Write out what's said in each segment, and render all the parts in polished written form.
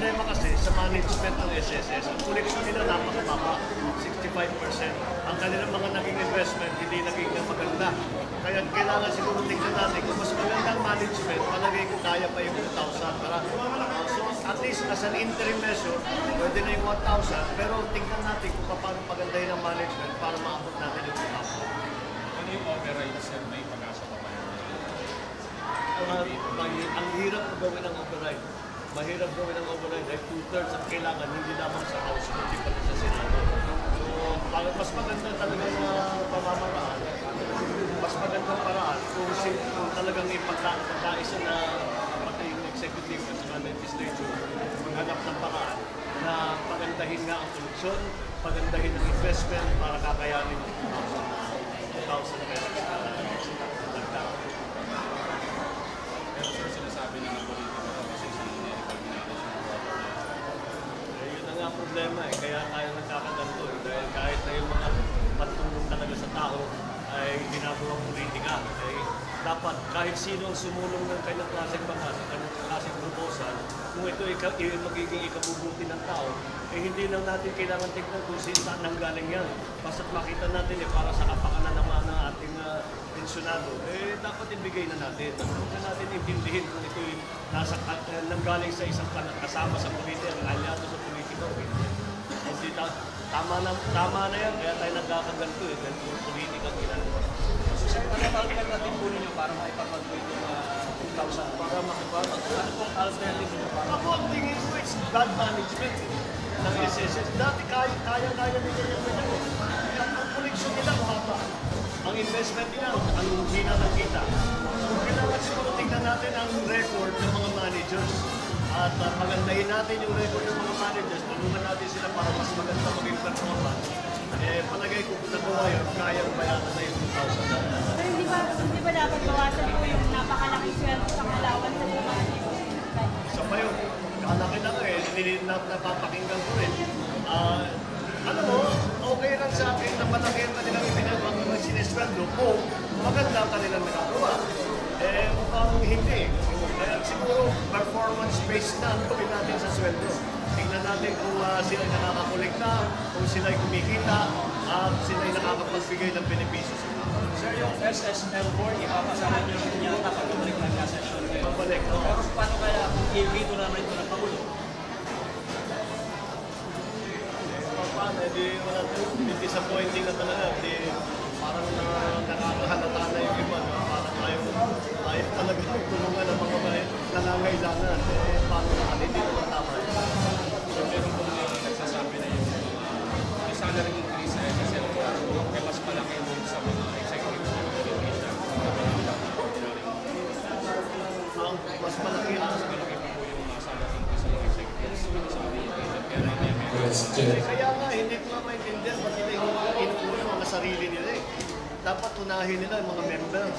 problema kasi sa management ng SSS, ang koleksyon nila napakababa, 65%. Ang kanilang mga naging investment hindi naging maganda. Kaya kailangan siguro tingnan natin kung mas magandang management, palagay ko kaya pa yung 2,000. So at least as an interim measure, pwede na yung 1,000, pero tingnan natin kung paano pagandahin ang management para maabot natin yung 2,000. Ano yung override, sir? May pag-asa pa ba? Ang hirap gawin ng override. Mahirap gawin ng override dahil 2/3 ang kailangan, hindi lamang sa House, kundi pati sa Senado. So, mas maganda talaga na pamamaraan, mas magandang paraan kung talagang ipagkaisa na pati yung executive at saka legislature maghanap ng paraan na pagandahin nga ang koleksyon, pagandahin ang investment para kakayanin yung 2,000 pesos na nagdaan. Pero sir, sinasabi na ng politika kasi sa yun na nga problema eh, kaya tayo nagkakaganto eh. Dahil kahit na yung mga patulong talaga sa tao ay ginagawang politika. Eh, dapat kahit sino ang sumulong ng kanyang klaseng bakas, kanyang klaseng proposal, kung ito ay magiging ikabubuti ng tao, eh hindi lang natin kailangan tignan kung saan nanggaling yan. Basta't makita natin eh, para sa kapakanan naman ng ating pensyonado, eh dapat ibigay na natin. Huwag na natin intindihin kung ito ay nanggaling sa isang kasama sa politika, aliado sa politika. Hindi tama na yan, kaya tayo nagkakaganto eh, dahil puro politika ang ginagawa. So sir, ano ang alternative po ninyo para maipapag-po itong 2,000? Para makipagod. Ano pong alternative ninyo para Ako ang tingin ko is bad management ng SSS. Dati kaya nila yung ganyan. Ang koleksyon nila mahaba. Ang investment nila, ang hina ng kita. Kailangan siguro tingnan natin ang record ng mga managers. At pagandahin natin yung record ng mga managers. Tulungan natin sila para mas maganda maging performance. Eh, palagay ko kung nagawa yun, kayang bayaran na yung 2,000. Pero hindi ba dapat bawasan po yung napakalaking sweldo sa kalawan sa mga Isa pa yun, kalaki na nga eh, hindi napapakinggan ko rin. Alam mo, okay lang sa akin na malaki ang kanilang ipinagawa ng sinesweldo kung maganda ang kanilang nagagawa. Eh, mukhang hindi. Kaya siguro, performance-based na ang gawin natin sa sweldo. Tingnan natin kung sila nakakakolekta, kung sila kumikita, at sila nakakapagbigay ng benepisyo sa mga. Sir, yung SSL board, ipapasama nyo niya na pag-ulik ng session ngayon. Pabalik, no? Pero paano kaya kung i-veto naman ito ng Pangulo? Paano, di wala disappointing na talaga. Di, parang nakakahalata na yung iba. No? Parang ayaw talaga tulungan ng mga nangangailangan. Eh, paano naman, hindi naman tama. So, meron po nagsasabi na yung salary increase sa SSL kaya mas malaki yung sa mga executives na Ang mas malaki ang malaki pa po yung salary increase sa mga executives sa mga kaya nga, hindi ko nga maintindihan ba't nila inuuna yung mga sarili nila eh. Dapat unahin nila yung mga members.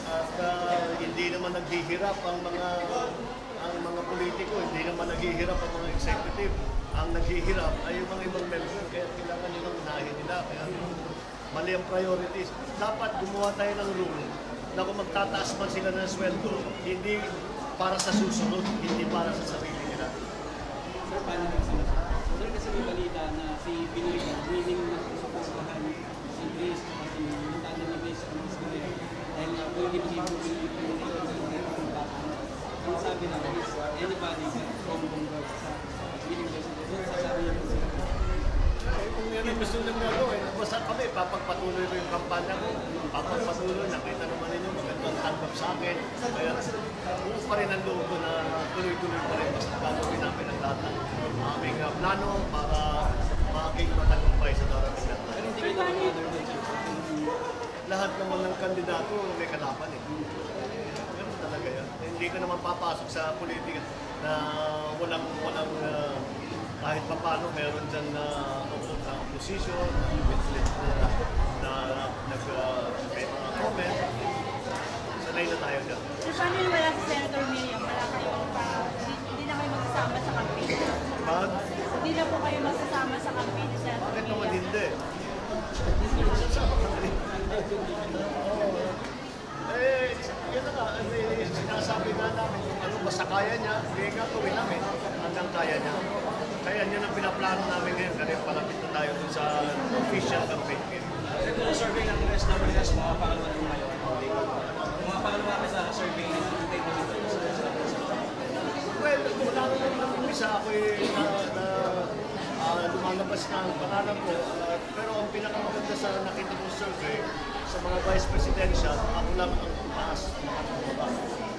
At hindi naman naghihirap ang mga politiko, hindi naman naghihirap ang mga executive. Ang naghihirap ay yung mga ibang members, kaya kailangan nilang unahin nila. Kaya mali ang priorities. Dapat gumawa tayo ng rule na kung magtataas man sila ng sweldo, hindi para sa susunod, hindi para sa sarili nila. Sir, paano nyo sinasabi? Sir, kasi may balita na si Pinoy willing na suportahan si Grace at si Montana ni Grace sa Miss Korea. Dahil nga po yung hindi po pinili sa mga bata. Ang sabi na is anybody can come on board sa willing president. Doon sasabi niya po sila. Kung yan ang gusto nang gagawin, basta kami, papagpatuloy ko yung kampanya ko, papagpatuloy, nakita naman ninyo, magandang tanggap sa akin. Kaya buo pa rin ang loob ko na tuloy-tuloy pa rin, basta gagawin namin ang lahat ng aming plano para maging matagumpay sa darating na tayo. Pero hindi kayo na-order doon. Lahat naman ng kandidato may kalaban eh. Ganun talaga yan. Hindi ka naman papasok sa politika na walang kahit pa paano meron dyan na opposition, na may mga comment. Sanay na tayo dyan. So, paano yung wala si Senator Miriam? Hindi na kayo magsasama sa campaign? Hindi na po kayo magsasama sa campaign ni Senator Bakit naman Miriam? hindi? Yun na nga, sinasabi nga namin kung ano basta kaya niya, hindi nga gawin namin hanggang kaya niya. Kaya yan ang pinaplano namin ngayon. Kaya palapit na tayo dun sa official campaign ngayon. Ito survey ng SWS, mga pangalawa na ngayon. Mga pangalawa ka sa survey ng take mo dito sa Well, wala ko naman umpisa. Ako lumalabas na ang pangalan ko. Pero ang pinakamaganda sa nakita ko survey, sa mga vice presidential, ako lang ang taas.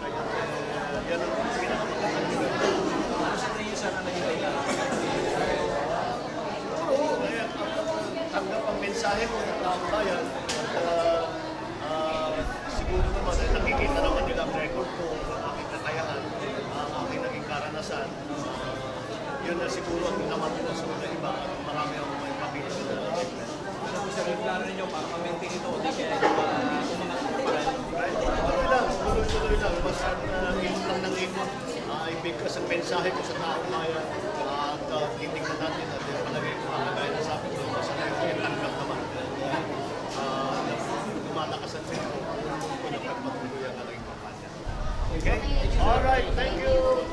Kaya yan ang pinakamaganda. Ano sa tingin sa naging kailangan? Oo, kaya tanggap ang mensahe mo ng taong bayan. Siguro naman, nakikita naman nila ang record ko, ang aking kakayahan, ang aking naging karanasan. Yun na siguro ang naman ko sa mga iba. Marami akong may pakita na Ano po sir, yung plano ninyo para ma-maintain ito? Hindi kaya hindi po mga tuloy lang. Basta ikot lang ng ikot. Ibigkas ang mensahe ko sa taong bayan. At titignan natin at palagay ko kagaya na sabi ko, basta na yung tanggap naman. Lumalakasan sa inyo. Kung pagpatuloy ang naging kampanya. Okay? Alright, thank you.